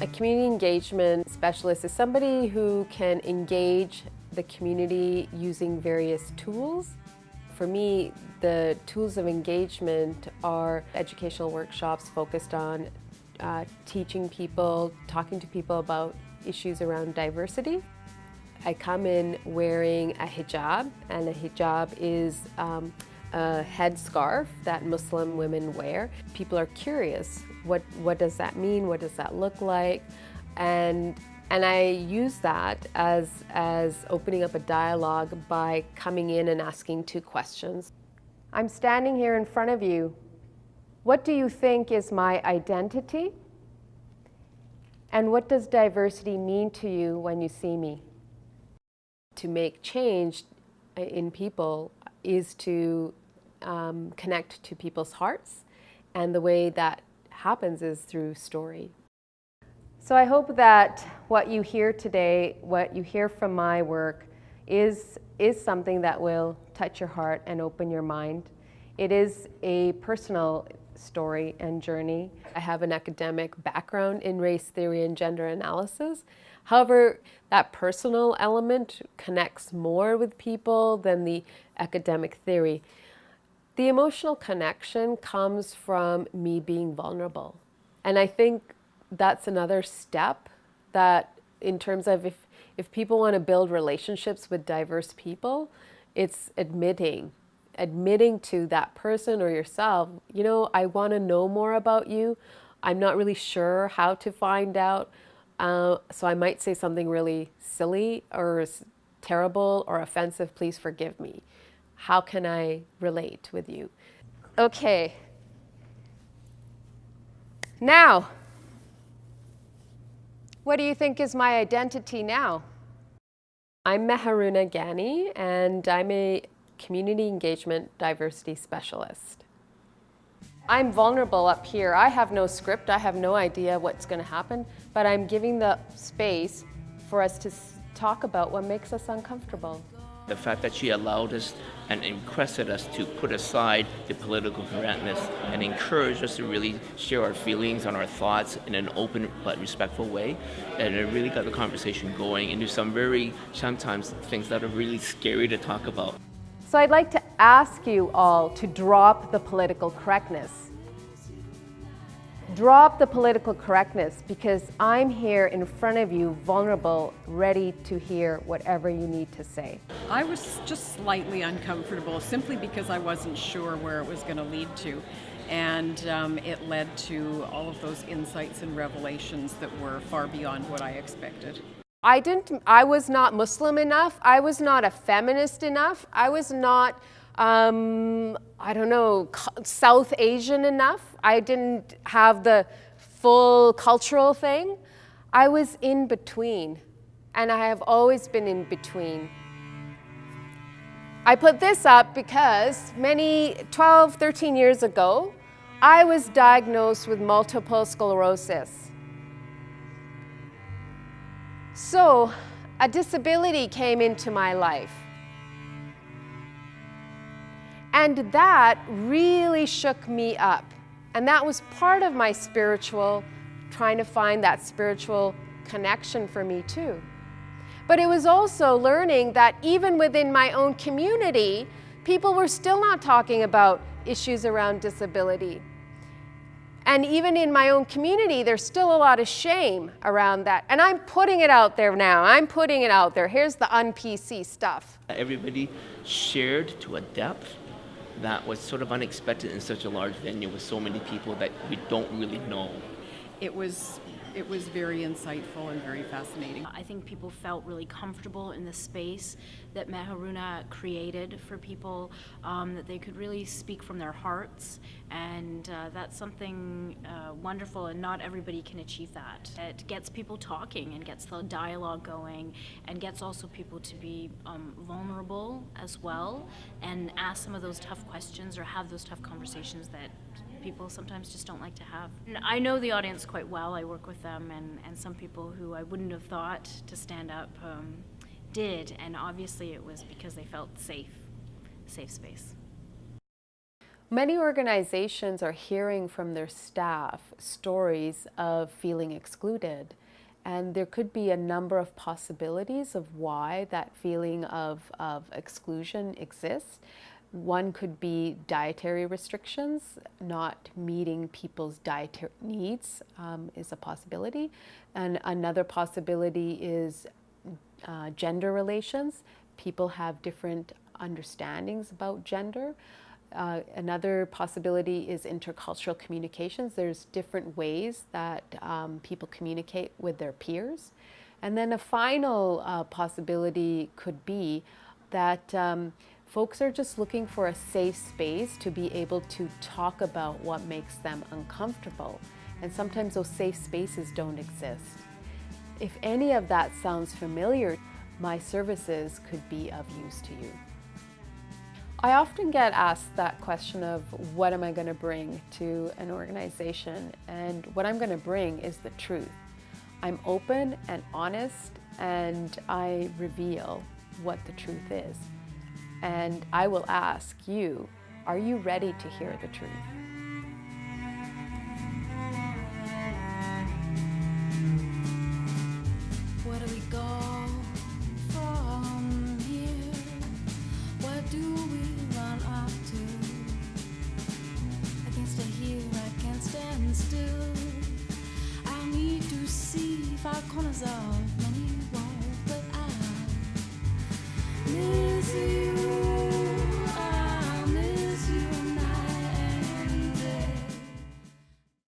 A community engagement specialist is somebody who can engage the community using various tools. For me, the tools of engagement are educational workshops focused on teaching people, talking to people about issues around diversity. I come in wearing a hijab, and a hijab is a headscarf that Muslim women wear. People are curious, what does that mean? What does that look like? And I use that as opening up a dialogue by coming in and asking 2 questions. I'm standing here in front of you. What do you think is my identity? And what does diversity mean to you when you see me? To make change in people is to connect to people's hearts, and the way that happens is through story. So I hope that what you hear today, what you hear from my work, is something that will touch your heart and open your mind. It is a personal story and journey. I have an academic background in race theory and gender analysis. However, that personal element connects more with people than the academic theory. The emotional connection comes from me being vulnerable. And I think that's another step that, in terms of if people want to build relationships with diverse people, it's admitting to that person or yourself, you know, I want to know more about you. I'm not really sure how to find out. So I might say something really silly or terrible or offensive. Please forgive me. How can I relate with you? Okay. Now, what do you think is my identity now? I'm Meharoona Ghani, and I'm a community engagement diversity specialist. I'm vulnerable up here. I have no script. I have no idea what's going to happen, but I'm giving the space for us to talk about what makes us uncomfortable. The fact that she allowed us and requested us to put aside the political correctness and encouraged us to really share our feelings and our thoughts in an open but respectful way, and it really got the conversation going into some very, sometimes, things that are really scary to talk about. So I'd like to ask you all to drop the political correctness. Drop the political correctness, because I'm here in front of you, vulnerable, ready to hear whatever you need to say. I was just slightly uncomfortable simply because I wasn't sure where it was going to lead to. And it led to all of those insights and revelations that were far beyond what I expected. I was not Muslim enough. I was not a feminist enough. I was not, I don't know, South Asian enough. I didn't have the full cultural thing. I was in between, and I have always been in between. I put this up because 12, 13 years ago, I was diagnosed with multiple sclerosis. So a disability came into my life. And that really shook me up. And that was part of my spiritual, trying to find that spiritual connection for me too. But it was also learning that even within my own community, people were still not talking about issues around disability. And even in my own community, there's still a lot of shame around that. And I'm putting it out there now. I'm putting it out there. Here's the un-PC stuff. Everybody shared to a depth that was sort of unexpected in such a large venue with so many people that we don't really know. It was very insightful and very fascinating. I think people felt really comfortable in the space that Meharoona created for people, that they could really speak from their hearts, and that's something wonderful, and not everybody can achieve that. It gets people talking and gets the dialogue going, and gets also people to be vulnerable as well, and ask some of those tough questions or have those tough conversations that people sometimes just don't like to have. I know the audience quite well. I work with them, and some people who I wouldn't have thought to stand up did, and obviously it was because they felt safe space. Many organizations are hearing from their staff stories of feeling excluded, and there could be a number of possibilities of why that feeling of exclusion exists. One could be dietary restrictions, not meeting people's dietary needs is a possibility. And another possibility is gender relations. People have different understandings about gender. Another possibility is intercultural communications. There's different ways that people communicate with their peers. And then a final possibility could be that folks are just looking for a safe space to be able to talk about what makes them uncomfortable. And sometimes those safe spaces don't exist. If any of that sounds familiar, my services could be of use to you. I often get asked that question of what am I going to bring to an organization, and what I'm going to bring is the truth. I'm open and honest, and I reveal what the truth is. And I will ask you, are you ready to hear the truth? Where do we go from here? Where do we run up to? I can't stay here, I can't stand still. I need to see 5 corners of many walls, but I miss you.